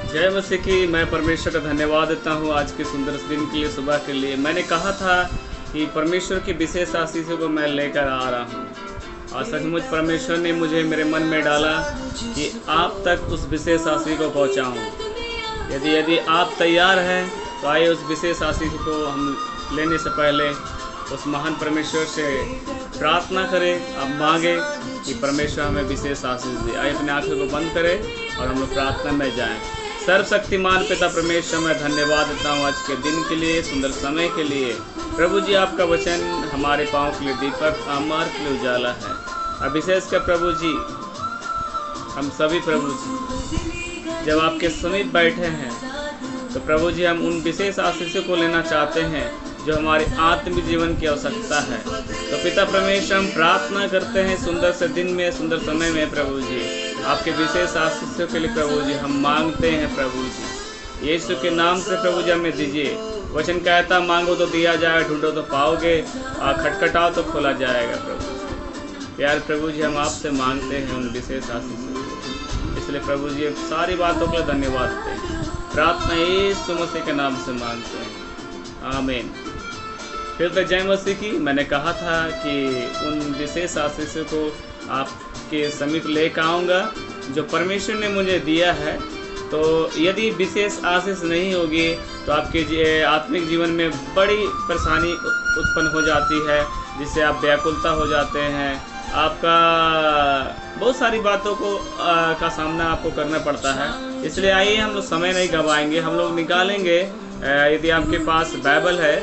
जय मसीह की। मैं परमेश्वर का धन्यवाद देता हूँ आज के सुंदर दिन के लिए, सुबह के लिए। मैंने कहा था कि परमेश्वर की विशेष आशीषों को मैं लेकर आ रहा हूँ, और सचमुच परमेश्वर ने मुझे मेरे मन में डाला कि आप तक उस विशेष आशीष को पहुँचाऊँ। यदि आप तैयार हैं तो आइए उस विशेष आशीष को हम लेने से पहले उस महान परमेश्वर से प्रार्थना करें। आप मांगे कि परमेश्वर हमें विशेष आशीष दे। आइए अपने आंखों को बंद करें और हम लोग प्रार्थना में जाएं। सर्वशक्तिमान पिता परमेश्वर, मैं धन्यवाद देता हूँ आज के दिन के लिए, सुंदर समय के लिए। प्रभु जी, आपका वचन हमारे पाँव के लिए दीपक, आमार के लिए उजाला है। और विशेषकर प्रभु जी, हम सभी प्रभु जी जब आपके समीप बैठे हैं तो प्रभु जी हम उन विशेष आशीषों को लेना चाहते हैं जो हमारे आत्मिक जीवन की आवश्यकता है। तो पिता परमेश्वर, हम प्रार्थना करते हैं सुंदर से दिन में, सुंदर समय में प्रभु जी, आपके विशेष आशीषों के लिए प्रभु जी हम मांगते हैं। प्रभु जी यीशु के नाम से प्रभु जी हमें दीजिए। वचन कहता, मांगो तो दिया जाएगा, ढूंढो तो पाओगे, और खटखटाओ तो खोला जाएगा। प्रभु प्यार प्रभु जी, हम आपसे मांगते हैं उन विशेष आशीषों को। इसलिए प्रभु जी सारी बातों के लिए धन्यवाद देते हैं। प्रार्थना यीशु मसीह के नाम से मांगते हैं, आमीन। फिर तो जय मसीह की। मैंने कहा था कि उन विशेष आशीषों को आपके समीप लेकर आऊँगा जो परमेश्वर ने मुझे दिया है। तो यदि विशेष आशीष नहीं होगी तो आपके आत्मिक जीवन में बड़ी परेशानी उत्पन्न हो जाती है, जिससे आप व्याकुलता हो जाते हैं। आपका बहुत सारी बातों को का सामना आपको करना पड़ता है। इसलिए आइए हम लोग समय नहीं गंवाएंगे, हम लोग निकालेंगे। यदि आपके पास बाइबल है,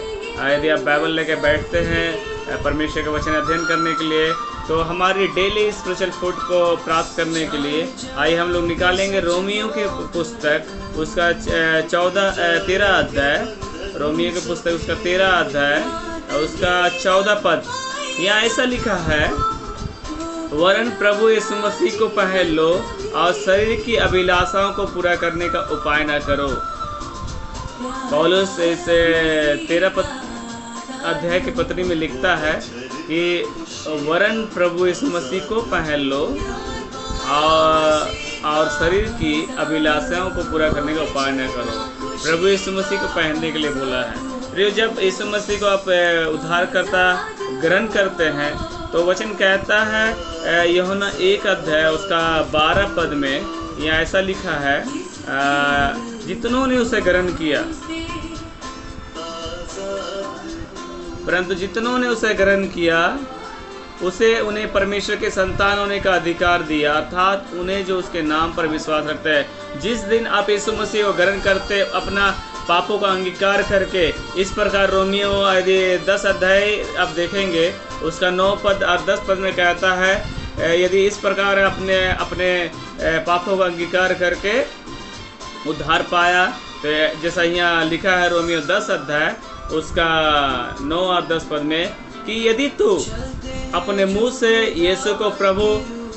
यदि आप बाइबल लेके बैठते हैं परमेश्वर का वचन अध्ययन करने के लिए, तो हमारी डेली स्पिरिचुअल फूड को प्राप्त करने के लिए आइए हम लोग निकालेंगे रोमियो की पुस्तक, उसका 13 अध्याय। रोमियो की पुस्तक उसका 13 अध्याय, उसका 14 पद। यहाँ ऐसा लिखा है, वरन प्रभु यीशु मसीह को पहन लो और शरीर की अभिलाषाओं को पूरा करने का उपाय न करो। पौलुस इस 13 अध्याय की पत्री में लिखता है कि वरन प्रभु यीशु मसीह को पहन लो और शरीर की अभिलाषाओं को पूरा करने का उपाय न करो। प्रभु यीशु मसीह को पहनने के लिए बोला है। जब यीशु मसीह को आप उद्धारकर्ता ग्रहण करते हैं तो वचन कहता है यूहन्ना 1 अध्याय उसका 12 पद में यहाँ ऐसा लिखा है, जितनों ने उसे ग्रहण किया, परंतु जितनों ने उसे ग्रहण किया उसे उन्हें परमेश्वर के संतान होने का अधिकार दिया, अर्थात उन्हें जो उसके नाम पर विश्वास रखते हैं। जिस दिन आप यीशु मसीह को ग्रहण करते, अपना पापों का अंगीकार करके, इस प्रकार रोमियो 10 अध्याय आप देखेंगे उसका 9 पद और 10 पद में कहता है, यदि इस प्रकार अपने पापों का अंगीकार करके उद्धार पाया, तो जैसा यहाँ लिखा है रोमियो 10 अध्याय उसका 9 और 10 पद में, कि यदि तू अपने मुंह से यीशु को प्रभु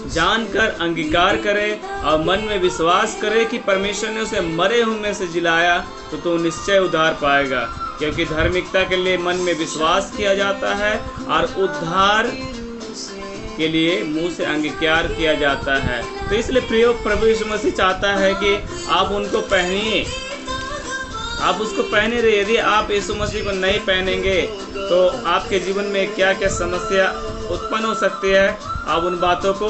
जानकर अंगीकार करे और मन में विश्वास करे कि परमेश्वर ने उसे मरे हुए में से जिलाया, तो तू निश्चय उद्धार पाएगा। क्योंकि धार्मिकता के लिए मन में विश्वास किया जाता है और उद्धार के लिए मुंह से अंगीकार किया जाता है। तो इसलिए प्रिय प्रभु यीशु मसीह चाहता है कि आप उनको पहनिए, आप उसको पहने रहिए। यदि आप यीशु मसीह को नहीं पहनेंगे तो आपके जीवन में क्या क्या समस्या उत्पन्न हो सकती है, आप उन बातों को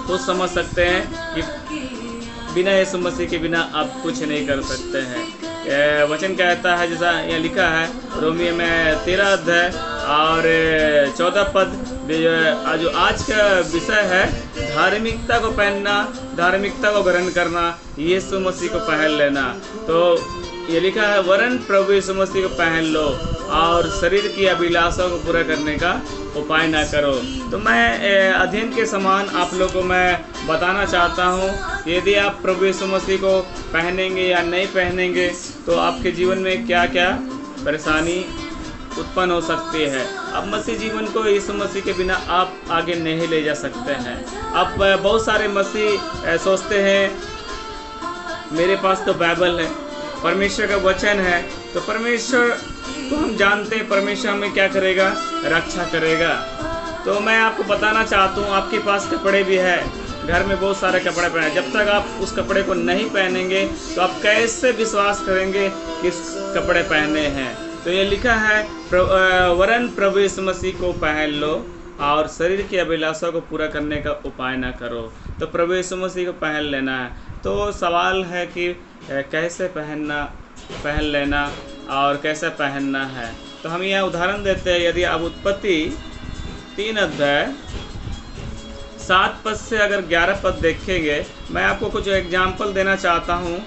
खुद समझ सकते हैं कि बिना यीशु मसीह के बिना आप कुछ नहीं कर सकते हैं। वचन कहता है, जैसा यहाँ लिखा है रोमियो में 13 अध्याय और 14 पद, जो आज का विषय है धार्मिकता को पहनना, धार्मिकता को ग्रहण करना, यीशु मसीह को पहन लेना। तो ये लिखा है, वरन प्रभु यीशु मसीह को पहन लो और शरीर की अभिलाषाओं को पूरा करने का उपाय ना करो। तो मैं अध्ययन के समान आप लोगों को मैं बताना चाहता हूँ, यदि आप प्रभु यीशु मसीह को पहनेंगे या नहीं पहनेंगे तो आपके जीवन में क्या क्या परेशानी उत्पन्न हो सकती है। अब मसीह जीवन को यीशु मसीह के बिना आप आगे नहीं ले जा सकते हैं। अब बहुत सारे मसीह सोचते हैं मेरे पास तो बाइबल है, परमेश्वर का वचन है, तो परमेश्वर तो हम जानते हैं परमेश्वर हमें क्या करेगा, रक्षा करेगा। तो मैं आपको बताना चाहता हूँ, आपके पास कपड़े भी है, घर में बहुत सारे कपड़े पहने, जब तक आप उस कपड़े को नहीं पहनेंगे तो आप कैसे विश्वास करेंगे कि इस कपड़े पहने हैं। तो ये लिखा है वरन प्रभु यीशु मसीह को पहन लो और शरीर की अभिलाषा को पूरा करने का उपाय ना करो। तो प्रभु यीशु मसीह को पहन लेना है। तो सवाल है कि कैसे पहन लेना और कैसे पहनना है। तो हम यह उदाहरण देते हैं। यदि आप उत्पत्ति 3 अध्याय 7 पद से अगर 11 पद देखेंगे, मैं आपको कुछ एग्जाम्पल देना चाहता हूँ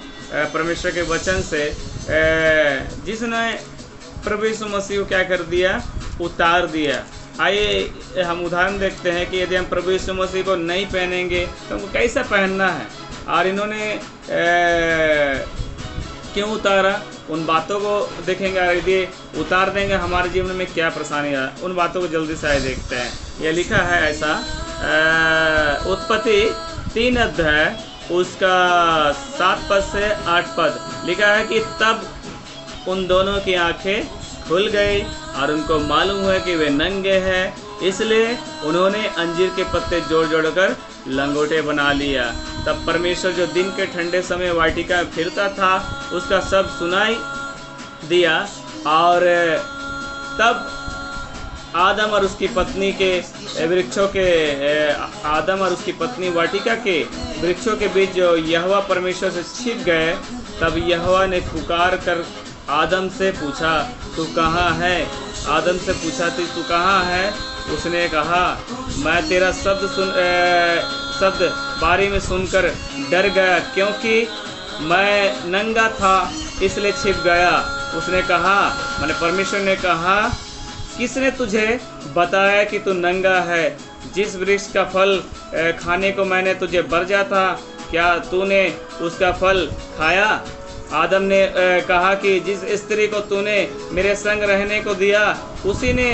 परमेश्वर के वचन से, जिसने प्रभु यीशु मसीह को क्या कर दिया, उतार दिया। आइए हम उदाहरण देखते हैं कि यदि हम प्रभु यीशु मसीह को नहीं पहनेंगे तो हमको कैसा पहनना है और इन्होंने क्यों उतारा, उन बातों को देखेंगे। और यदि उतार देंगे हमारे जीवन में क्या परेशानी है, उन बातों को जल्दी से आइए देखते हैं। यह लिखा है ऐसा, उत्पत्ति 3 अध्याय उसका 7 पद से 8 पद लिखा है कि तब उन दोनों की आंखें खुल गई और उनको मालूम हुआ कि वे नंगे हैं, इसलिए उन्होंने अंजीर के पत्ते जोड़ जोड़ कर लंगोटे बना लिया। तब परमेश्वर जो दिन के ठंडे समय वाटिका में फिरता था उसका सब सुनाई दिया, और तब आदम और उसकी पत्नी वाटिका के वृक्षों के बीच जो यहोवा परमेश्वर से छिप गए। तब यहोवा ने पुकार कर आदम से पूछा, तू कहाँ है? आदम से पूछा, तू कहाँ है? उसने कहा, मैं तेरा शब्द बारी में सुनकर डर गया, क्योंकि मैं नंगा था इसलिए छिप गया। उसने कहा, मैंने परमेश्वर ने कहा, किसने तुझे बताया कि तू नंगा है? जिस वृक्ष का फल खाने को मैंने तुझे बरजा था, क्या तूने उसका फल खाया? आदम ने कहा कि जिस स्त्री को तूने मेरे संग रहने को दिया उसी ने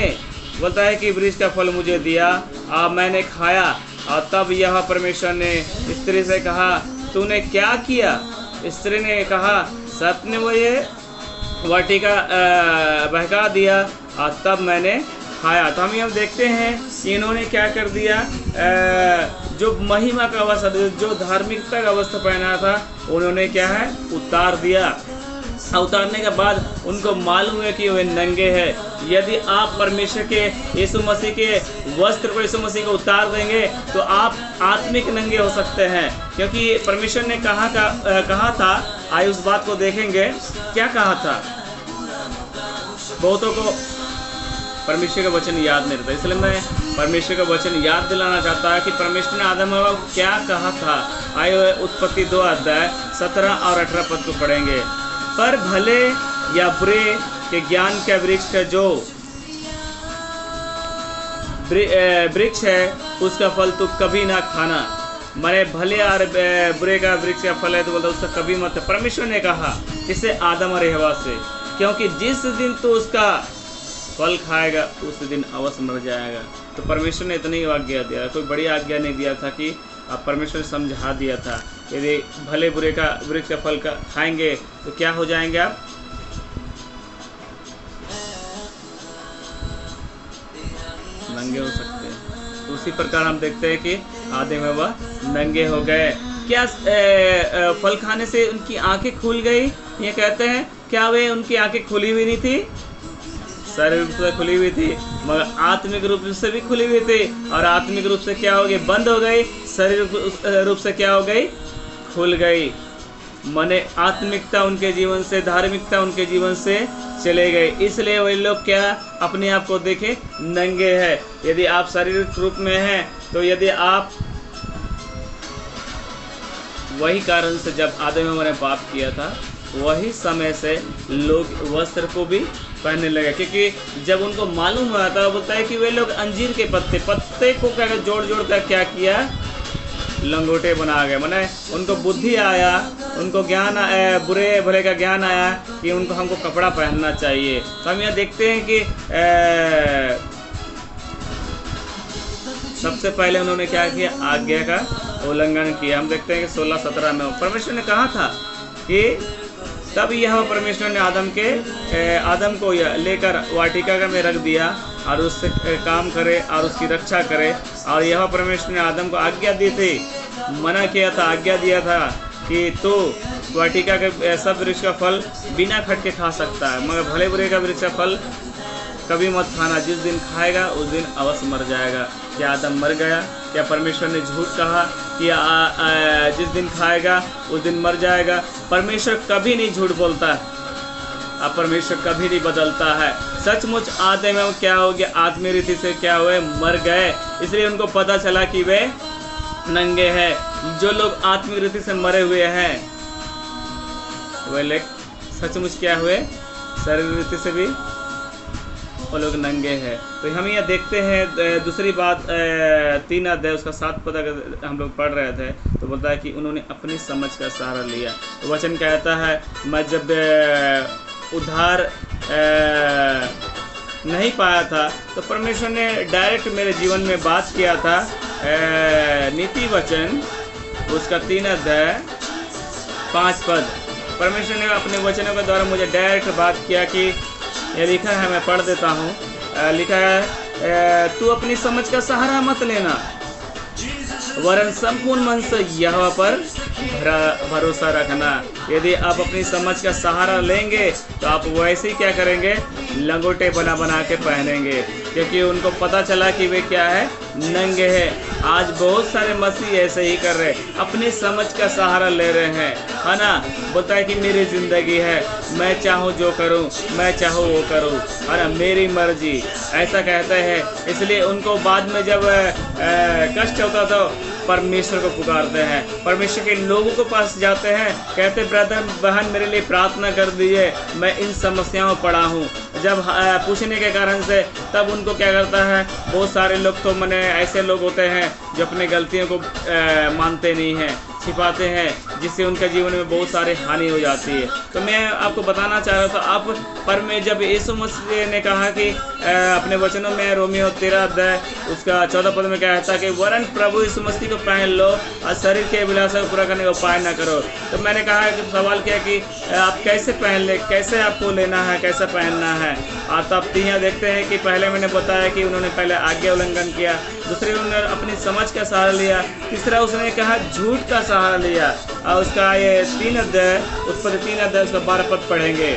बोलता है कि वृक्ष का फल मुझे दिया, मैंने खाया। और तब यह परमेश्वर ने स्त्री से कहा, तूने क्या किया? स्त्री ने कहा, सर्प ने वो ये वाटिका बहका दिया और तब मैंने खाया। तो हम यहाँ देखते हैं कि इन्होंने क्या कर दिया, जो महिमा का अवस्था, जो धार्मिकता का अवस्था पहना था, उन्होंने क्या है, उतार दिया। उतारने के बाद उनको मालूम है कि वे नंगे हैं। यदि आप परमेश्वर के यीशु मसीह के वस्त्र को, यीशु मसीह को उतार देंगे तो आप आत्मिक नंगे हो सकते हैं, क्योंकि परमेश्वर ने कहा था। आइए उस बात को देखेंगे, क्या कहा था। बहुतों को परमेश्वर का वचन याद नहीं रहता, इसलिए मैं परमेश्वर का वचन याद दिलाना चाहता है कि परमेश्वर ने आदम और हवा को क्या कहा था। आइए उत्पत्ति 2 अध्याय 17 और 18 पद को पढ़ेंगे। पर भले या बुरे के ज्ञान के वृक्ष का जो वृक्ष है उसका फल तो कभी ना खाना। मैंने भले और बुरे का वृक्ष का फल है तो बोलता उसका कभी मत। परमेश्वर ने कहा इसे आदम और हवा से, क्योंकि जिस दिन तो उसका फल खाएगा उस दिन अवश्य मर जाएगा। तो परमेश्वर ने इतनी आज्ञा दिया, कोई बड़ी आज्ञा नहीं दिया था कि परमेश्वर ने समझा दिया था। यदि भले बुरे का वृक्ष का फल खाएंगे तो क्या हो जाएंगे आप, नंगे हो सकते हैं। तो उसी प्रकार हम देखते हैं कि आदम और हवा नंगे हो गए। क्या फल खाने से उनकी आंखें खुल गई? ये कहते हैं, क्या वे उनकी आंखें खुली हुई नहीं थी? शारीरिक रूप से खुली हुई थी, मगर आत्मिक रूप से भी खुली हुई थी। और आत्मिक रूप से क्या हो गई? बंद हो गई। शारीरिक रूप से क्या हो गई? खुल गई। माने आत्मिकता उनके जीवन से, धार्मिकता उनके जीवन से चले गए। इसलिए वे लोग क्या अपने आप को देखे नंगे हैं। यदि आप शारीरिक रूप में हैं तो यदि आप वही कारण से जब आदम और हवा ने पाप किया था वही समय से लोग वस्त्र को भी पहनने लगे, क्योंकि जब उनको मालूम हुआ था, बोलता है कि वे लोग अंजीर के पत्ते को क्या जोड़ जोड़ कर क्या किया, लंगोटे बना गए। माने उनको बुद्धि आया, उनको ज्ञान आया, बुरे भले का ज्ञान आया कि उनको हमको कपड़ा पहनना चाहिए। तो हम यहाँ देखते हैं कि सबसे पहले उन्होंने क्या किया, आज्ञा का उल्लंघन किया। हम देखते हैं कि 16-17 में परमेश्वर ने कहा था कि तब यह परमेश्वर ने आदम को लेकर वाटिका में रख दिया और उससे काम करे और उसकी रक्षा करे। और यह परमेश्वर ने आदम को आज्ञा दी थी, मना किया था, आज्ञा दिया था कि तो वाटिका के सब वृक्ष का फल बिना खटके खा सकता है, मगर भले बुरे का वृक्ष का फल कभी मत खाना, जिस दिन खाएगा उस दिन अवश्य मर जाएगा। क्या आदम मर गया? क्या परमेश्वर ने झूठ कहा कि जिस दिन खाएगा उस दिन मर जाएगा? परमेश्वर कभी नहीं झूठ बोलता, अब परमेश्वर कभी नहीं बदलता है। सचमुच आदम में क्या हो गया? आत्मीय रीति से क्या हुए? मर गए। इसलिए उनको पता चला कि वे नंगे हैं। जो लोग आत्मिक रीति से मरे हुए हैं वे लोग सचमुच क्या हुए? शारीरिक रीति से भी वो लोग नंगे हैं। तो हम यह देखते हैं दूसरी बात 3 अध्याय उसका 7 पद अगर हम लोग पढ़ रहे थे तो बोलता है कि उन्होंने अपनी समझ का सहारा लिया। तो वचन कहता है, मैं जब उद्धार नहीं पाया था तो परमेश्वर ने डायरेक्ट मेरे जीवन में बात किया था। नीति वचन उसका 3 अध्याय 5 पद, परमेश्वर ने अपने वचनों के द्वारा मुझे डायरेक्ट बात किया कि ये लिखा है, मैं पढ़ देता हूँ। लिखा है, तू अपनी समझ का सहारा मत लेना, वरन संपूर्ण मन से यहोवा पर भरोसा रखना। यदि आप अपनी समझ का सहारा लेंगे तो आप वैसे ही क्या करेंगे? लंगोटे बना बना के पहनेंगे, क्योंकि उनको पता चला कि वे क्या है? नंगे हैं। आज बहुत सारे मसीह ऐसे ही कर रहे हैं, अपनी समझ का सहारा ले रहे हैं, है ना? बोलता है कि मेरी ज़िंदगी है, मैं चाहूँ जो करूँ, मैं चाहूँ वो करूँ, है ना, मेरी मर्जी, ऐसा कहते हैं। इसलिए उनको बाद में जब कष्ट होता तो परमेश्वर को पुकारते हैं, परमेश्वर के लोगों के पास जाते हैं, कहते ब्रदर बहन मेरे लिए प्रार्थना कर दीजिए, मैं इन समस्याओं में पड़ा हूँ। जब पूछने के कारण से तब उनको क्या करता है? बहुत सारे लोग तो मने ऐसे लोग होते हैं जो अपने गलतियों को मानते नहीं हैं, छिपाते हैं, जिससे उनके जीवन में बहुत सारी हानि हो जाती है। तो मैं आपको बताना चाह रहा था, आप पर में जब यीशु मसीह ने कहा कि अपने वचनों में रोमियो 13 अध्याय उसका 14 पद में कहता है कि वरन प्रभु यीशु मसीह को पहन लो और शरीर के अभिलाषा को पूरा करने का उपाय न करो। तो मैंने कहा कि सवाल किया कि आप कैसे पहन ले, कैसे आपको लेना है, कैसे पहनना है? और तब यहाँ देखते हैं कि पहले मैंने बताया कि उन्होंने पहले आज्ञा उल्लंघन किया, दूसरे उन्होंने अपनी समझ का सहारा लिया, तीसरा उसने कहा झूठ का सहारा लिया। और उसका ये 3 अध्याय उस पर 3 अध्याय उसका 12 पद पढ़ेंगे।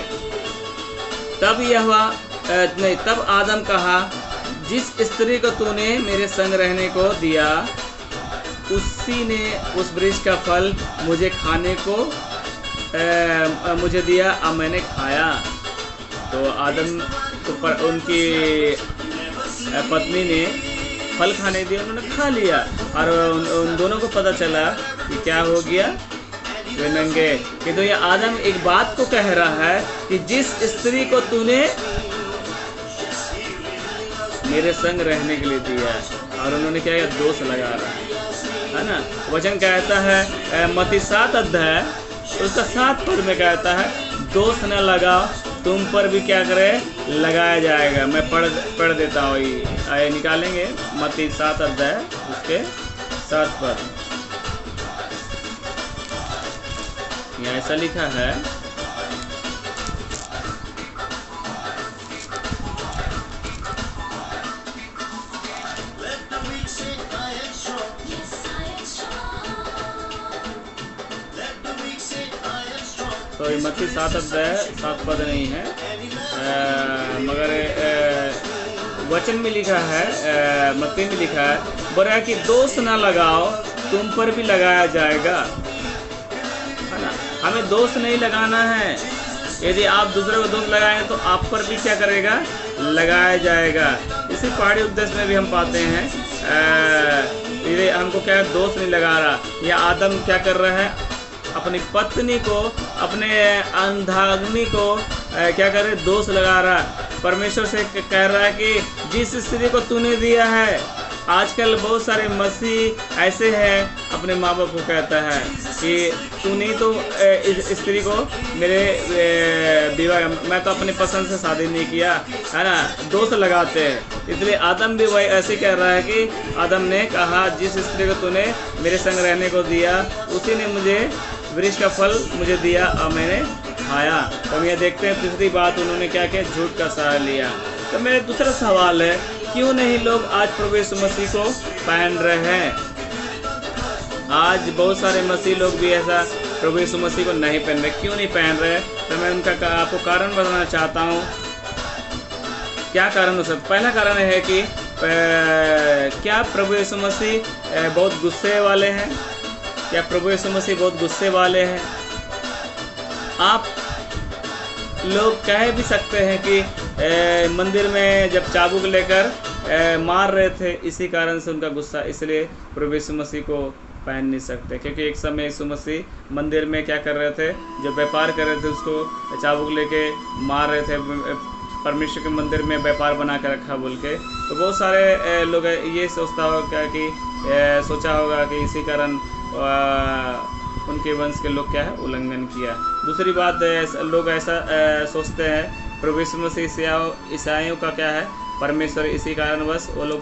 तब आदम कहा, जिस स्त्री को तूने मेरे संग रहने को दिया उसी ने उस वृक्ष का फल मुझे खाने को मुझे दिया और मैंने खाया। तो आदम को उनकी पत्नी ने फल खाने दिया, उन्होंने खा लिया और उन दोनों को पता चला कि क्या हो गया? वे नंगे। कि तो ये आदम एक बात को कह रहा है कि जिस स्त्री को तूने मेरे संग रहने के लिए दिया है, और उन्होंने क्या किया? दोष लगा रहा है ना? वचन कहता है मत्ती 7 अध्याय उसका 7 पद में कहता है, दोष न लगाओ, तुम पर भी क्या करे? लगाया जाएगा। मैं पढ़ देता हूँ, आए निकालेंगे मत्ती 7 अध्याय उसके 7 पद। यहाँ ऐसा लिखा है, तो मत्ती 7 अध्याय 7 पद नहीं है, मगर वचन में लिखा है, मत्ती में लिखा है, बोला कि दोष ना लगाओ, तुम पर भी लगाया जाएगा, है ना? हमें दोष नहीं लगाना है। यदि आप दूसरे को दोष लगाएंगे तो आप पर भी क्या करेगा? लगाया जाएगा। इसी पहाड़ी उपदेश में भी हम पाते हैं, ये हमको क्या दोष नहीं लगा रहा। यह आदम क्या कर रहा है? अपनी पत्नी को, अपने अंधाग्नि को क्या कर रहे? दोष लगा रहा है। परमेश्वर से कह रहा है कि जिस स्त्री को तूने दिया है। आजकल बहुत सारे मसीह ऐसे हैं, अपने माँ बाप को कहता है कि तूने तो इस स्त्री को मेरे विवाह, मैं तो अपनी पसंद से शादी नहीं किया, है ना? दोष लगाते हैं। इसलिए आदम भी वही ऐसे कह रहा है कि आदम ने कहा जिस स्त्री को तूने मेरे संग रहने को दिया उसी ने मुझे वृक्ष का फल मुझे दिया और मैंने खाया। तो हम ये देखते हैं तीसरी बात, उन्होंने क्या किया? झूठ का सहारा लिया। तो मेरा दूसरा सवाल है, क्यों नहीं लोग आज प्रभु यीशु मसीह को पहन रहे हैं? आज बहुत सारे मसीह लोग भी ऐसा प्रभु यीशु मसीह को नहीं पहन रहे, क्यों नहीं पहन रहे? तो मैं उनका आपको कारण बताना चाहता हूँ। क्या कारण हो सकता? पहला कारण है कि क्या प्रभु यीशु मसीह बहुत गुस्से वाले हैं? क्या प्रभु यीशु मसीह बहुत गुस्से वाले हैं? आप लोग कह भी सकते हैं कि मंदिर में जब चाबुक लेकर मार रहे थे, इसी कारण से उनका गुस्सा, इसलिए प्रभु यीशु मसीह को पहन नहीं सकते। क्योंकि एक समय यीशु मसीह मंदिर में क्या कर रहे थे, जो व्यापार कर रहे थे उसको चाबुक लेके मार रहे थे, परमेश्वर के मंदिर में व्यापार बना कर रखा बोल के। तो बहुत सारे लोग ये सोचता होगा कि सोचा होगा कि इसी कारण उनके वंश के लोग क्या है, उल्लंघन किया। दूसरी बात, लोग ऐसा सोचते हैं प्रभु यीशु मसीह ईसाइयों का क्या है, परमेश्वर, इसी कारणवश वो लोग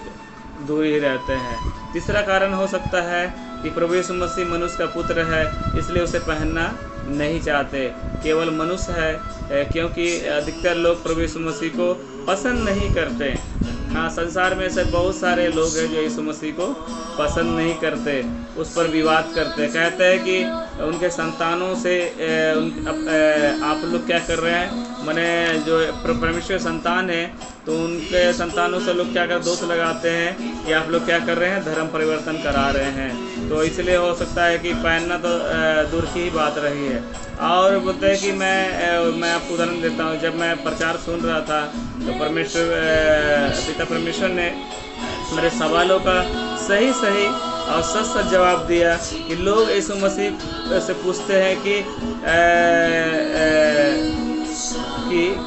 दूर ही रहते हैं। तीसरा कारण हो सकता है कि प्रभु यीशु मसीह मनुष्य का पुत्र है, इसलिए उसे पहनना नहीं चाहते। केवल मनुष्य है, क्योंकि अधिकतर लोग प्रभु यीशु मसीह को पसंद नहीं करते। हाँ, संसार में ऐसे बहुत सारे लोग हैं जो यीशु मसीह को पसंद नहीं करते, उस पर विवाद करते, कहते हैं कि उनके संतानों से आप लोग क्या कर रहे हैं, माने जो परमेश्वर संतान है तो उनके संतानों से लोग क्या कर दोष लगाते हैं कि आप लोग क्या कर रहे हैं, धर्म परिवर्तन करा रहे हैं। तो इसलिए हो सकता है कि पहनना तो दूर की ही बात रही है। और बोलते हैं कि मैं आपको उदाहरण देता हूँ, जब मैं प्रचार सुन रहा था तो पिता परमेश्वर ने मेरे सवालों का सही और सच जवाब दिया कि लोग यीशु मसीह से पूछते हैं कि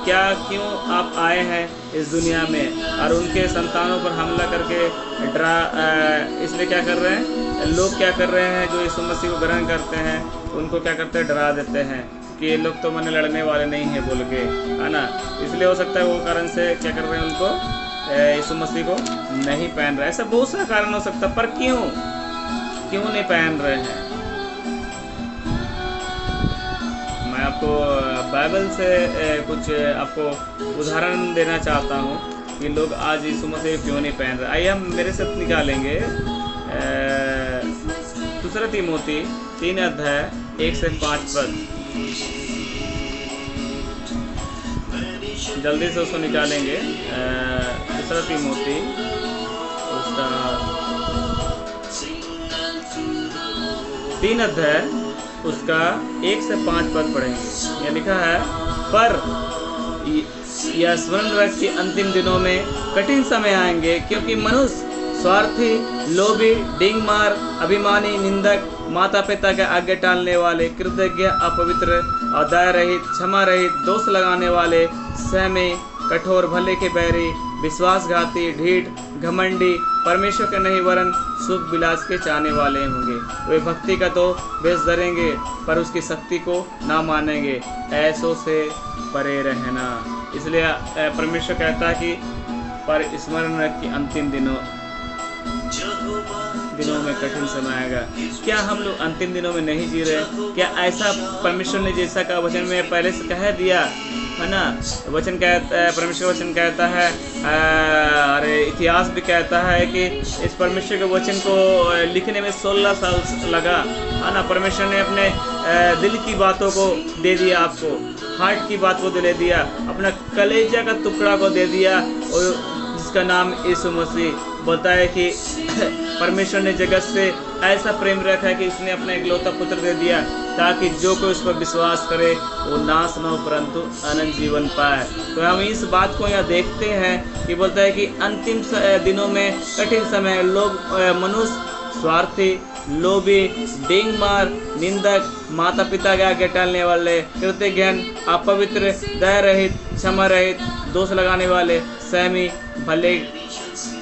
क्यों आप आए हैं इस दुनिया में, और उनके संतानों पर हमला करके इसलिए क्या कर रहे हैं, लोग क्या कर रहे हैं जो यीशु मसीह को ग्रहण करते हैं उनको क्या करते हैं, डरा देते हैं कि ये लोग तो मैंने लड़ने वाले नहीं हैं बोल के, है ना। इसलिए हो सकता है वो कारण से क्या कर रहे हैं, उनको यीशु मसीह को नहीं पहन रहे। ऐसा बहुत सारा कारण हो सकता है, पर क्यों नहीं पहन रहे हैं? मैं आपको बाइबल से कुछ आपको उदाहरण देना चाहता हूँ कि लोग आज यीशु मसीह क्यों नहीं पहन रहे। आइए हम मेरे साथ निकालेंगे दूसरा तीमोथी 3 अध्याय 1 से 5 पद। जल्दी से उसको निकालेंगे। दूसरा तीमोथी उसका 3 अध्याय उसका 1 से 5 पद पढ़ेंगे। यह लिखा है, पर यह स्मरण रख कि अंतिम दिनों में कठिन समय आएंगे, क्योंकि मनुष्य स्वार्थी, लोभी, डिंगमार, अभिमानी, निंदक, माता पिता के आज्ञा टालने वाले, कृतज्ञ, अपवित्र, दया रहित, क्षमा रहित, दोष लगाने वाले, सहमी, कठोर, भले के बैरी, विश्वासघाती, ढीठ, घमंडी, परमेश्वर के नहीं वरन सुख विलास के चाहने वाले होंगे। वे भक्ति का तो बेस धरेंगे, पर उसकी शक्ति को ना मानेंगे। ऐसों से परे रहना। इसलिए परमेश्वर कहता है कि पर स्मरण रख कि अंतिम दिनों में कठिन समय आएगा। क्या हम लोग अंतिम दिनों में नहीं जी रहे? क्या ऐसा परमेश्वर ने जैसा का वचन में पहले से कह दिया है ना, वचन कहता है, परमेश्वर वचन कहता है, अरे इतिहास भी कहता है कि इस परमेश्वर के वचन को लिखने में 16 साल लगा, है ना। परमेश्वर ने अपने दिल की बातों को दे दिया, आपको हार्ट की बात को दे दिया, अपना कलेजा का टुकड़ा को दे दिया, और जिसका नाम यीशु मसीह। बोलता है कि परमेश्वर ने जगत से ऐसा प्रेम रखा है कि उसने अपना इकलौता पुत्र दे दिया, ताकि जो कोई उस पर विश्वास करे वो नाश न हो परंतु अनंत जीवन पाए। तो हम इस बात को यहाँ देखते हैं कि बोलता है कि अंतिम दिनों में कठिन समय, लोग मनुष्य स्वार्थी, लोभी, डिंगमार, निंदक, माता पिता के आगे टालने वाले, कृतज्ञ, अपवित्र, दया रहित, क्षमा रहित, दोष लगाने वाले, सहमी, भले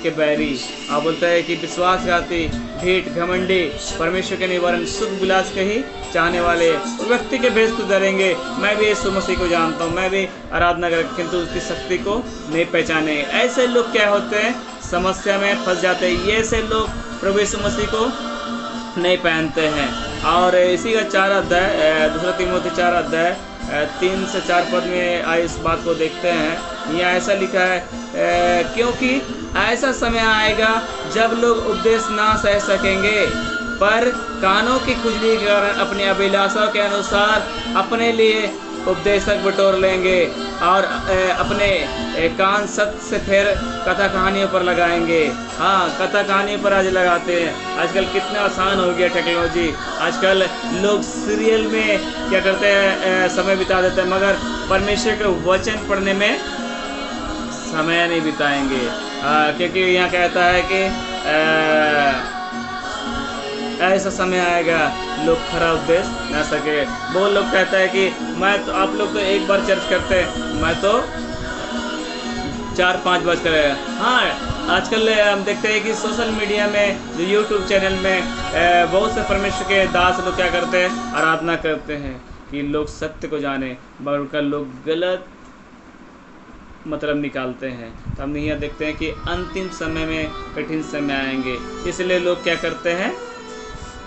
के बैरी। आप बोलता है कि विश्वासघाती, ढीठ, घमंडी, परमेश्वर के निवारण, सुख विलास के ही चाहने वाले, व्यक्ति के भेष तो डरेंगे। मैं भी यीशु मसीह को जानता हूँ, मैं भी आराधना कर, किंतु उसकी शक्ति को नहीं पहचाने। ऐसे लोग क्या होते हैं, समस्या में फंस जाते हैं। ये ऐसे लोग प्रभु यीशु मसीह को नहीं पहनते हैं। और इसी का 4 अध्याय, दूसरा तीमोथी 4 अध्याय 3 से 4 पद में आए इस बात को देखते हैं। यहाँ ऐसा लिखा है, क्योंकि ऐसा समय आएगा जब लोग उपदेश ना सह सकेंगे, पर कानों की खुजली के कारण अपनी अभिलाषाओं के अनुसार अपने लिए उपदेशक बटोर लेंगे और अपने कान सत्य से फिर कथा कहानियों पर लगाएंगे। हाँ, कथा कहानियों पर आज लगाते हैं। आजकल कितना आसान हो गया टेक्नोलॉजी। आजकल लोग सीरियल में क्या करते हैं, समय बिता देते हैं, मगर परमेश्वर के वचन पढ़ने में समय नहीं बिताएंगे। क्योंकि यहाँ कहता है कि ऐसा समय आएगा लोग खरा उपदेश ना सके। वो लोग कहता है कि मैं तो, आप लोग तो एक बार चर्च करते हैं, मैं तो 4-5 बार करेगा। हाँ, आजकल हम देखते हैं कि सोशल मीडिया में, जो यूट्यूब चैनल में बहुत से परमेश्वर के दास लोग क्या करते हैं, आराधना करते हैं कि लोग सत्य को जाने, मगर उनका लोग गलत मतलब निकालते हैं। तो हम यहाँ देखते हैं कि अंतिम समय में कठिन समय आएंगे, इसलिए लोग क्या करते हैं,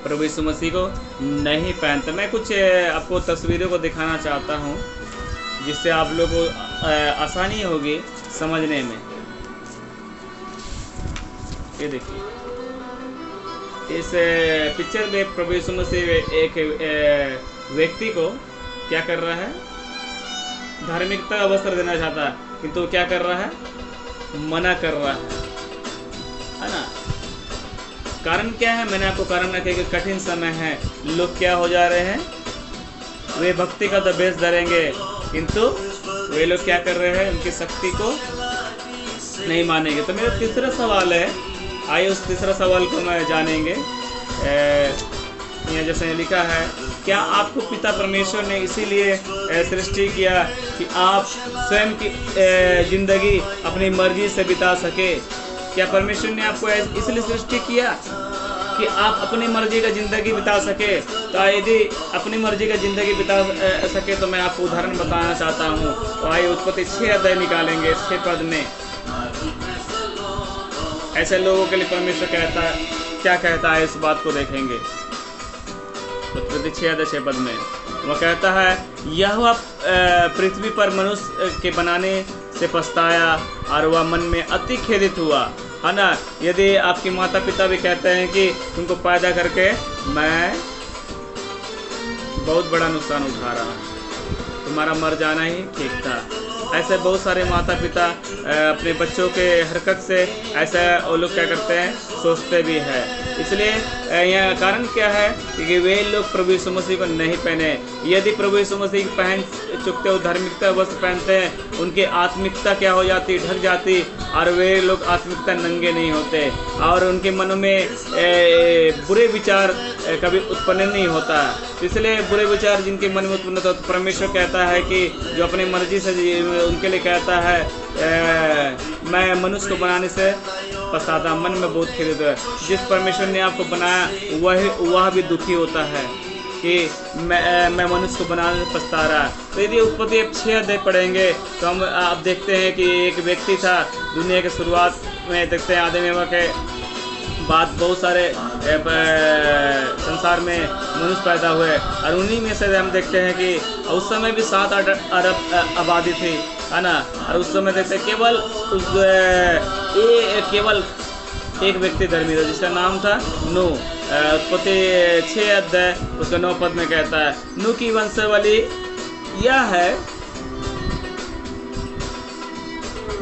प्रभु यीशु मसीह को नहीं पहनते। मैं कुछ आपको तस्वीरों को दिखाना चाहता हूँ जिससे आप लोगों को आसानी होगी समझने में। ये देखिए, इस पिक्चर में प्रभु यीशु मसीह एक व्यक्ति को क्या कर रहा है, धार्मिकता का वस्त्र देना चाहता है, किंतु क्या कर रहा है, मना कर रहा है ना। कारण क्या है, मैंने आपको कारण रखा कि कठिन समय है। लोग क्या हो जा रहे हैं, वे भक्ति का तो बेस धरेंगे, किंतु वे लोग क्या कर रहे हैं, उनकी शक्ति को नहीं मानेंगे। तो मेरा तीसरा सवाल है, आइए उस तीसरा सवाल को मैं जानेंगे। यहाँ जैसे लिखा है, क्या आपको पिता परमेश्वर ने इसीलिए सृष्टि किया कि आप स्वयं की जिंदगी अपनी मर्जी से बिता सके? क्या परमेश्वर ने आपको इसलिए सृष्टि किया कि आप अपनी मर्जी का ज़िंदगी बिता सके? तो यदि अपनी मर्जी का ज़िंदगी बिता सके तो मैं आपको उदाहरण बताना चाहता हूँ। तो आइए उत्पत्ति 6 अध्याय निकालेंगे। 6 पद में ऐसे लोगों के लिए परमेश्वर क्या कहता है, इस बात को देखेंगे। उत्पत्ति 6 अध्याय 6 पद में वह कहता है, यहोवा पृथ्वी पर मनुष्य के बनाने से पछताया और वह मन में अति खेदित हुआ, है ना। यदि आपके माता पिता भी कहते हैं कि तुमको पैदा करके मैं बहुत बड़ा नुकसान उठा रहा हूँ, तुम्हारा मर जाना ही ठीक था। ऐसे बहुत सारे माता पिता अपने बच्चों के हरकत से ऐसा वो लोग क्या करते हैं, सोचते भी है। इसलिए यह कारण क्या है कि वे लोग प्रभु यीशु मसीह को नहीं पहने। यदि प्रभु यीशु मसीह पहन चुकते हो, धार्मिकता वस्त्र पहनते हैं, उनकी आत्मिकता क्या हो जाती, ढक जाती, और वे लोग आत्मिकता नंगे नहीं होते, और उनके मनों में बुरे विचार कभी उत्पन्न नहीं होता। इसलिए बुरे विचार जिनके मन में उत्पन्न होता है, तो परमेश्वर कहता है कि जो अपनी मर्जी से उनके लिए कहता है, मैं मनुष्य को बनाने से पछताता, मन में बहुत खेदित है। जिस परमेश्वर ने आपको बनाया वह भी दुखी होता है कि मैं मनुष्य को बनाने से पछता रहा। तो यदि उत्पत्ति 6 अध्याय पढ़ेंगे तो हम आप देखते हैं कि एक व्यक्ति था, दुनिया के शुरुआत में देखते हैं आदम एवा के बाद बहुत सारे संसार में मनुष्य पैदा हुए, और उन्हीं में से हम देखते हैं कि उस समय भी 7-8 अरब आबादी थी, है ना। और उस समय देखते हैं केवल एक व्यक्ति धर्मी था जिसका नाम था नूह। उत्पत्ति 6 अध्याय उसका 9 पद में कहता है, नूह की वंशावली यह है,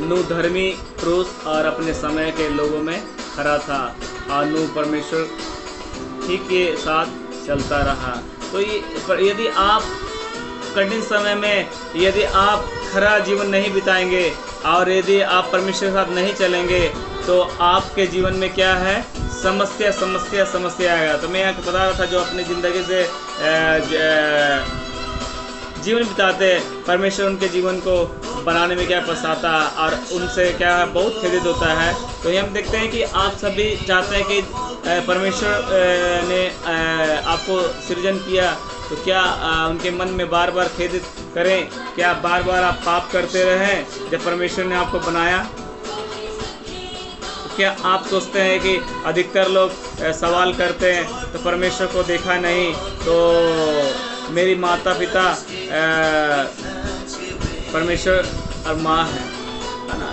नूह धर्मी पुरुष और अपने समय के लोगों में खरा था, और नूह परमेश्वर ठीक के साथ चलता रहा। तो यदि आप कठिन समय में यदि आप खरा जीवन नहीं बिताएंगे और यदि आप परमेश्वर के साथ नहीं चलेंगे तो आपके जीवन में क्या है, समस्या आएगा। तो मैं यहाँ बता रहा था, जो अपनी ज़िंदगी से जीवन बिताते परमेश्वर उनके जीवन को बनाने में क्या पछताता और उनसे क्या बहुत खेदित होता है। तो ये हम देखते हैं कि आप सभी चाहते हैं कि परमेश्वर ने आपको सृजन किया, तो क्या उनके मन में बार बार खेदित करें? क्या बार बार आप पाप करते रहें जब परमेश्वर ने आपको बनाया? तो क्या आप सोचते हैं कि अधिकतर लोग सवाल करते हैं तो परमेश्वर को देखा नहीं, तो मेरी माता पिता परमेश्वर और माँ है ना।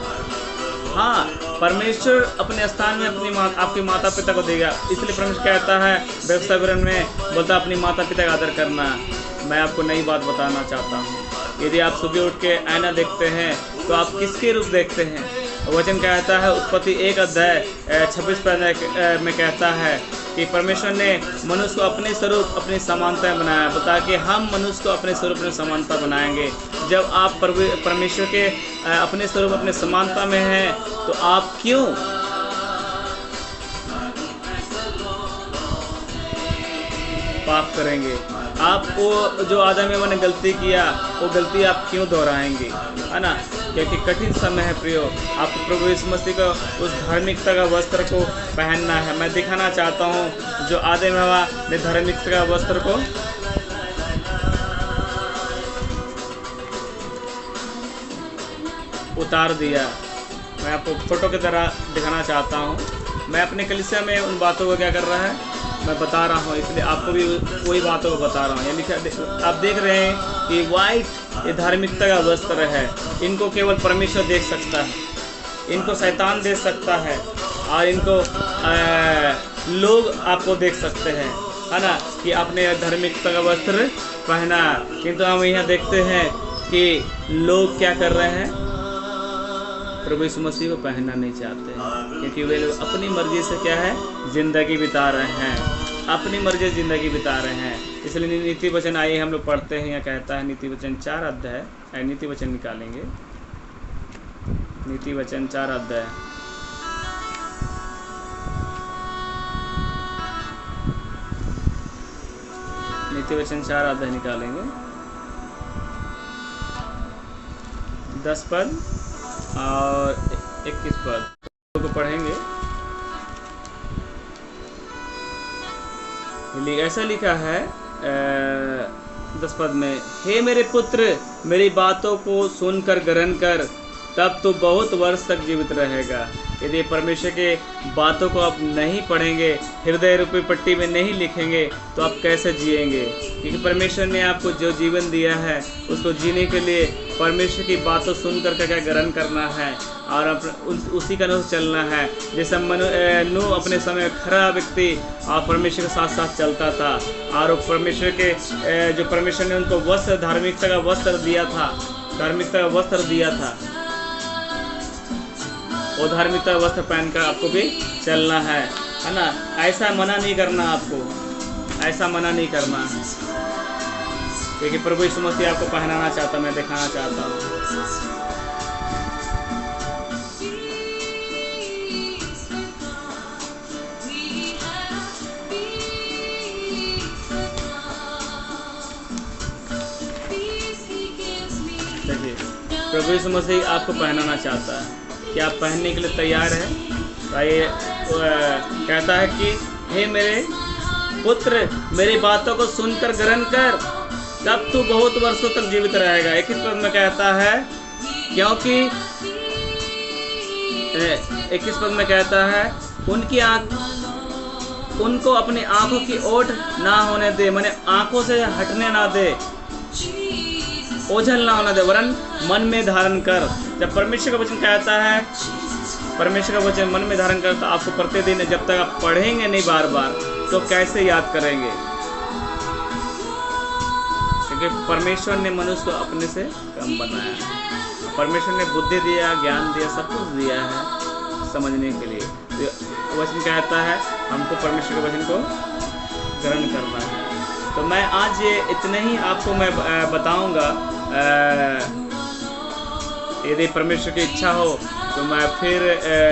हाँ, परमेश्वर अपने स्थान में अपनी आपके माता पिता को देगा। इसलिए परमेश्वर कहता है व्यवस्था विवरण में, बोलता अपनी माता पिता का आदर करना। मैं आपको नई बात बताना चाहता हूँ। यदि आप सुबह उठ के आईना देखते हैं तो आप किसके रूप देखते हैं? वचन कहता है उत्पत्ति 1 अध्याय 26 पद में कहता है कि परमेश्वर ने मनुष्य को अपने स्वरूप अपनी समानता बनाया। बता कि हम मनुष्य को अपने स्वरूप अपनी समानता बनाएंगे। जब आप परमेश्वर के अपने स्वरूप अपने समानता में हैं तो आप क्यों पाप करेंगे? आपको जो आदम एवा ने गलती किया वो गलती आप क्यों दोहराएंगे, है ना? क्योंकि कठिन समय है प्रियो। आपको प्रभु यीशु मसीह को उस धार्मिकता का वस्त्र को पहनना है। मैं दिखाना चाहता हूँ जो आदम एवा ने धार्मिकता का वस्त्र को उतार दिया। मैं आपको फोटो की तरह दिखाना चाहता हूँ। मैं अपने कलीसिया में उन बातों को क्या कर रहा है मैं बता रहा हूँ, इसलिए आपको भी वही बातों को बता रहा हूँ। यानी आप देख रहे हैं कि वाइट ये धार्मिकता का वस्त्र है। इनको केवल परमेश्वर देख सकता है, इनको शैतान देख सकता है और इनको लोग आपको देख सकते हैं, है ना, कि आपने धार्मिकता का वस्त्र पहना। किंतु हम यहाँ देखते हैं कि लोग क्या कर रहे हैं, प्रभु यीशु मसीह को पहनना नहीं चाहते हैं, क्योंकि वे लोग अपनी मर्जी से क्या है ज़िंदगी बिता रहे हैं, अपनी मर्जी से ज़िंदगी बिता रहे हैं। इसलिए नीति वचन आइए हम लोग पढ़ते हैं। यहाँ कहता है नीति वचन 4 अध्याय, नीति वचन निकालेंगे। नीति वचन 4 अध्याय नीति वचन 4 अध्याय निकालेंगे 10 पद और 21 पद को पढ़ेंगे। ऐसा लिखा है 10 पद में, हे मेरे पुत्र मेरी बातों को सुनकर ग्रहण कर, तब तो बहुत वर्ष तक जीवित रहेगा। यदि परमेश्वर के बातों को आप नहीं पढ़ेंगे, हृदय रूपी पट्टी में नहीं लिखेंगे, तो आप कैसे जिएंगे? क्योंकि परमेश्वर ने आपको जो जीवन दिया है उसको जीने के लिए परमेश्वर की बातों सुनकर क्या ग्रहण करना है और उसी का अनुसार चलना है। जैसे नूह अपने समय खरा व्यक्ति और परमेश्वर के साथ साथ चलता था, और परमेश्वर के जो परमेश्वर ने उनको वस्त्र धार्मिकता का वस्त्र दिया था, धार्मिकता का वस्त्र दिया था, वो धार्मिकता वस्त्र पहनकर आपको भी चलना है ना। ऐसा मना नहीं करना, आपको ऐसा मना नहीं करना है, क्योंकि प्रभु यीशु मसीह आपको पहनाना चाहता, मैं दिखाना चाहता हूँ। देखिए प्रभु यीशु मसीह आपको पहनाना चाहता है। क्या आप पहनने के लिए तैयार हैं? तो ये कहता है कि हे मेरे पुत्र मेरी बातों को सुनकर ग्रहण कर, तब तू बहुत वर्षों तक जीवित रहेगा। 21 पद में कहता है क्योंकि 21 पद में कहता है उनको अपनी आंखों की ओट ना होने दे, माने आंखों से हटने ना दे, ओझल ना होना दे, वरन मन में धारण कर। जब परमेश्वर का वचन कहता है, परमेश्वर का वचन मन में धारण कर, तो आपको प्रतिदिन जब तक आप पढ़ेंगे नहीं बार बार तो कैसे याद करेंगे? क्योंकि परमेश्वर ने मनुष्य को अपने से कम बनाया। परमेश्वर ने बुद्धि दिया, ज्ञान दिया, सब कुछ दिया है समझने के लिए। तो वचन कहता है हमको परमेश्वर के वचन को ग्रहण करना है। तो मैं आज ये इतने ही आपको मैं बताऊंगा। यदि परमेश्वर की इच्छा हो तो मैं फिर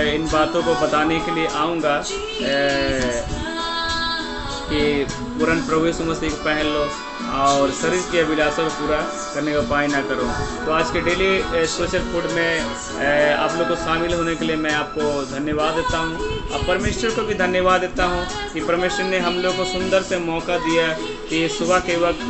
इन बातों को बताने के लिए आऊँगा कि पूर्ण प्रभु यीशु मसीह को पहन लो और शरीर की अभिलाषा को पूरा करने का उपाय ना करो। तो आज के डेली स्पेशल फूड में आप लोग को शामिल होने के लिए मैं आपको धन्यवाद देता हूँ, और परमेश्वर को भी धन्यवाद देता हूँ कि परमेश्वर ने हम लोग को सुंदर से मौका दिया कि सुबह के वक्त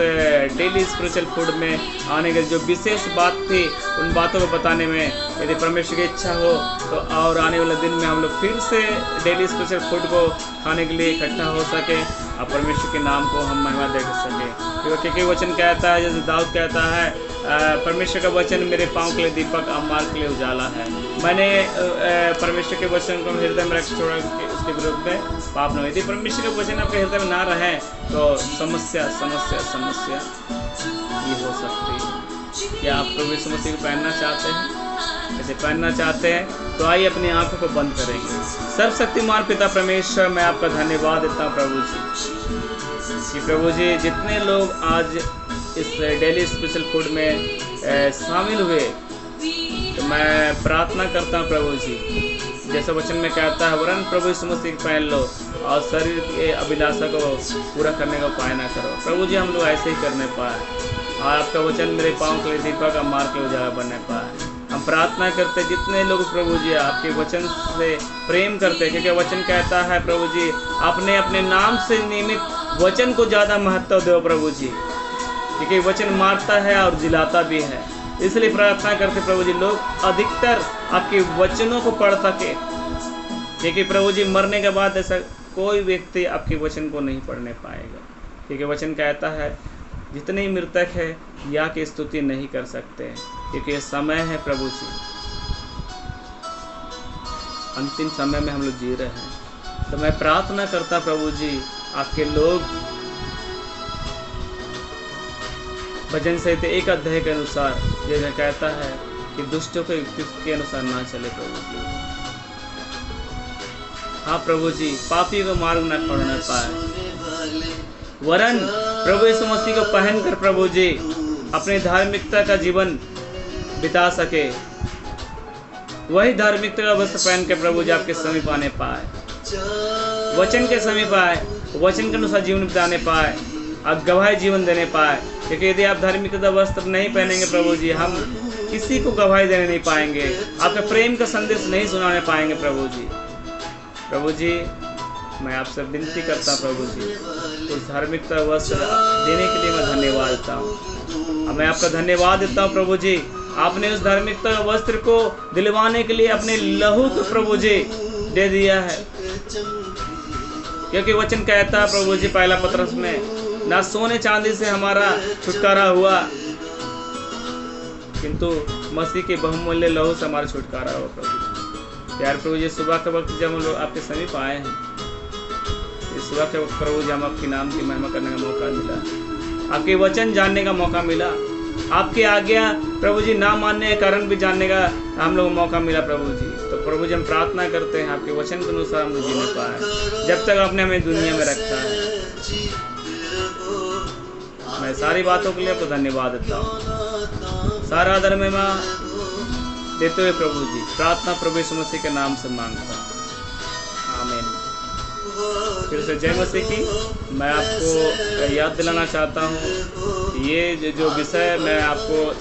डेली स्पिरिचुअल फूड में आने के जो विशेष बात थी उन बातों को बताने में, यदि परमेश्वर की इच्छा हो तो और आने वाले दिन में हम लोग फिर से डेली स्पेशल फूड को खाने के लिए इकट्ठा हो सके और परमेश्वर के नाम को हम महिमा दे सकें। क्योंकि वचन कहता है, जैसे दाऊद कहता है, परमेश्वर का वचन मेरे पाँव के लिए दीपक, मार्ग के लिए उजाला है। मैंने परमेश्वर के वचन को हृदय में रख छोड़ा, उसके विरुद्ध में पाप न हो। यदि परमेश्वर के वचन आपके हृदय में ना रहे तो समस्या ये हो सकती है। क्या आप प्रभु यीशु मसीह को पहनना चाहते हैं? यदि पहनना चाहते हैं तो आइए अपनी आंखों को बंद करेंगे। सर्वशक्तिमान पिता परमेश्वर, मैं आपका धन्यवाद देता हूँ प्रभु जी कि प्रभु जी जितने लोग आज इस डेली स्पेशल फूड में शामिल हुए, तो मैं प्रार्थना करता हूँ प्रभु जी, जैसा वचन में कहता है, वरन प्रभु यीशु मसीह पहन लो और शरीर के अभिलाषा को पूरा करने का उपाय ना करो। प्रभु जी हम लोग ऐसे ही करने पाए और आपका वचन मेरे पाँव के लिए दीपक, मार्ग के उजाला बनने पाए। हम प्रार्थना करते जितने लोग प्रभु जी आपके वचन से प्रेम करते, क्योंकि वचन कहता है प्रभु जी, आपने अपने नाम से निमित्त वचन को ज़्यादा महत्व दो प्रभु जी, क्योंकि वचन मारता है और जिलाता भी है। इसलिए प्रार्थना करते प्रभु जी लोग अधिकतर आपके वचनों को पढ़ सके, क्योंकि प्रभु जी मरने के बाद ऐसा कोई व्यक्ति आपके वचन को नहीं पढ़ने पाएगा, क्योंकि वचन कहता है जितने मृतक है या की स्तुति नहीं कर सकते, क्योंकि ये समय है प्रभु जी, अंतिम समय में हम लोग जी रहे हैं। तो मैं प्रार्थना करता प्रभु जी आपके लोग भजन संहिता 1 अध्याय के अनुसार जैसा कहता है कि दुष्टों को युक्ति के अनुसार ना चले प्रभु जी। हाँ प्रभु जी, पापी को मार्ग न छोड़ना पाए, वरन प्रभु यीशु मसीह को पहन कर प्रभु जी अपनी धार्मिकता का जीवन बिता सके, वही धार्मिकता का वस्त्र पहन के प्रभु जी आपके समीप आने पाए, वचन के समीप आए, वचन के अनुसार जीवन बिताने पाए और गवाही जीवन देने पाए। क्योंकि यदि आप धार्मिकता वस्त्र नहीं पहनेंगे प्रभु जी, हम किसी को गवाही देने नहीं पाएंगे, आपके प्रेम का संदेश नहीं सुनाने पाएंगे प्रभु जी। प्रभु जी मैं आपसे विनती करता हूँ प्रभु जी, उस धार्मिकता वस्त्र देने के लिए मैं धन्यवाद देता हूँ। मैं आपका धन्यवाद देता हूँ प्रभु जी, आपने उस धार्मिकता वस्त्र को दिलवाने के लिए अपने लहू को प्रभु जी दे दिया है, क्योंकि वचन कहता है प्रभु जी पहला पत्रस में, ना सोने चांदी से हमारा छुटकारा हुआ, किंतु मसीह के बहुमूल्य लहू से हमारा छुटकारा हुआ प्रभु जी। प्यार प्रभु जी, सुबह के वक्त जब हम लोग आपके समीप आए हैं, इस सुबह के वक्त प्रभु जी हम आपके नाम की महिमा करने का मौका मिला, आपके वचन जानने का मौका मिला, आपकी आज्ञा प्रभु जी ना मानने के कारण भी जानने का हम लोग मौका मिला प्रभु जी। तो प्रभु जी हम प्रार्थना करते हैं आपके वचन के अनुसार हम लोग जीने पाए, जब तक आपने हमें दुनिया में रखा है। मैं सारी बातों के लिए आपको धन्यवाद देता हूँ, सारा आदर में मैं देते हुए प्रभु जी प्रार्थना प्रभु यीशु मसीह के नाम से मांगता हूँ, आमीन। फिर से जय मसीह की। मैं आपको याद दिलाना चाहता हूँ, ये जो विषय मैं आपको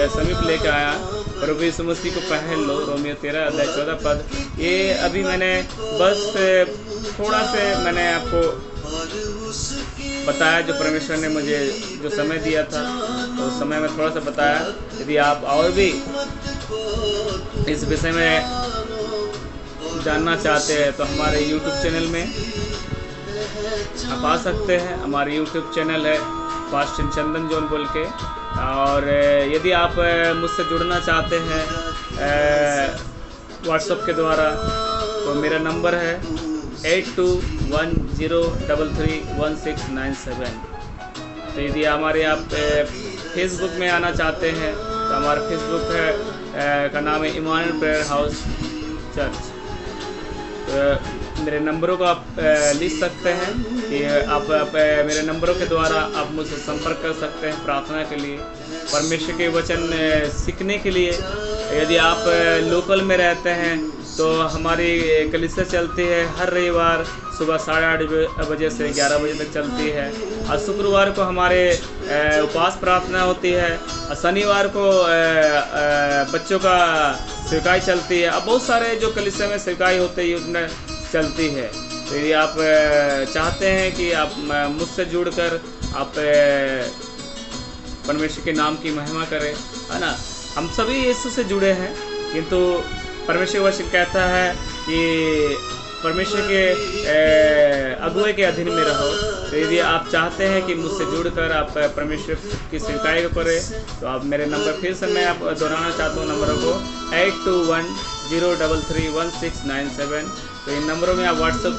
समीप लेकर आया, प्रभु यीशु मसीह को पहन लो, रोमियो 13 अध्याय 14 पद, ये अभी मैंने बस थोड़ा से मैंने आपको बताया, जो परमेश्वर ने मुझे जो समय दिया था तो उस समय में थोड़ा सा बताया। यदि आप और भी इस विषय में जानना चाहते हैं तो हमारे YouTube चैनल में आप आ सकते हैं। हमारे YouTube चैनल है पास्टर चंदन जॉन बोल के, और यदि आप मुझसे जुड़ना चाहते हैं व्हाट्सएप के द्वारा तो मेरा नंबर है 8210331697। तो यदि हमारे आप फेसबुक में आना चाहते हैं तो हमारा फेसबुक है का नाम है इमानुएल प्रेयर हाउस चर्च। तो मेरे नंबरों को आप लिख सकते हैं कि आप मेरे नंबरों के द्वारा आप मुझसे संपर्क कर सकते हैं प्रार्थना के लिए, परमेश्वर के वचन सीखने के लिए। यदि आप लोकल में रहते हैं तो हमारी कलीसिया चलती है हर रविवार सुबह 8:30 बजे से 11 बजे तक चलती है, और शुक्रवार को हमारे उपवास प्रार्थना होती है, और शनिवार को बच्चों का सेवकाई चलती है। अब बहुत सारे जो कलीसिया में सेवकाई होते हैं उसमें चलती है। तो यदि आप चाहते हैं कि आप मुझसे जुड़कर आप परमेश्वर के नाम की महिमा करें, है ना, हम सभी यीशु से जुड़े हैं, किंतु परमेश्वर वचन कहता है कि परमेश्वर के अगुए के अधीन में रहो। तो यदि आप चाहते हैं कि मुझसे जुड़कर आप परमेश्वर की सेवकाई को करें, तो आप मेरे नंबर फिर से मैं आप दोहराना चाहता हूँ नंबरों को 8210331697। तो इन नंबरों में आप व्हाट्सअप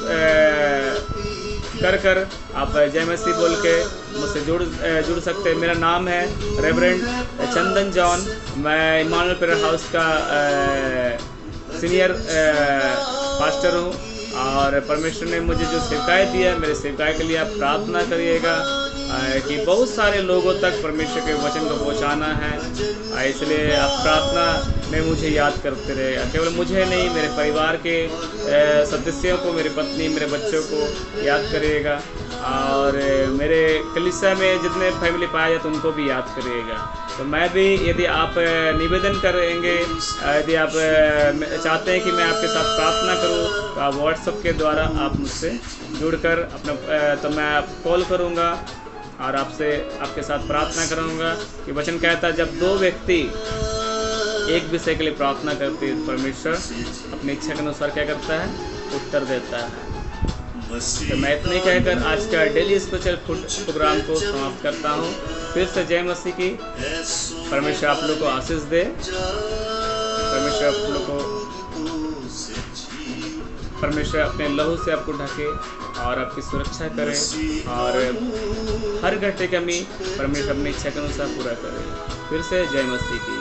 कर आप जय मसीह बोल के मुझसे जुड़ सकते हैं। मेरा नाम है रेवरेंड चंदन जॉन। मैं इमानुएल प्रेयर हाउस का सीनियर पास्टर हूँ, और परमेश्वर ने मुझे जो सेवकाई दिया, मेरे सेवकाई के लिए आप प्रार्थना करिएगा कि बहुत सारे लोगों तक परमेश्वर के वचन को पहुँचाना है। इसलिए आप प्रार्थना में मुझे याद करते रहेगा, केवल मुझे नहीं, मेरे परिवार के सदस्यों को, मेरी पत्नी, मेरे बच्चों को याद करिएगा, और मेरे कलीसिया में जितने फैमिली पाए जाते उनको भी याद करिएगा। तो मैं भी, यदि आप निवेदन करेंगे, यदि आप चाहते हैं कि मैं आपके साथ प्रार्थना करूं, तो आप व्हाट्सएप के द्वारा आप मुझसे जुड़कर अपना तो मैं आपको कॉल करूंगा और आपके साथ प्रार्थना करूंगा। कि वचन कहता है, जब दो व्यक्ति एक विषय के लिए प्रार्थना करते हैं, परमेश्वर अपनी इच्छा के अनुसार क्या करता है, उत्तर देता है। तो मैं इतने कहकर आज का डेली स्पिरिचुअल प्रोग्राम को समाप्त करता हूँ। फिर से जय मसीह की। परमेश्वर आप लोग को आशीष दे। परमेश्वर अपने लहू से आपको ढके और आपकी सुरक्षा करे, और हर घटे कमी परमेश्वर अपनी इच्छा के अनुसार पूरा करे। फिर से जय मसीह की।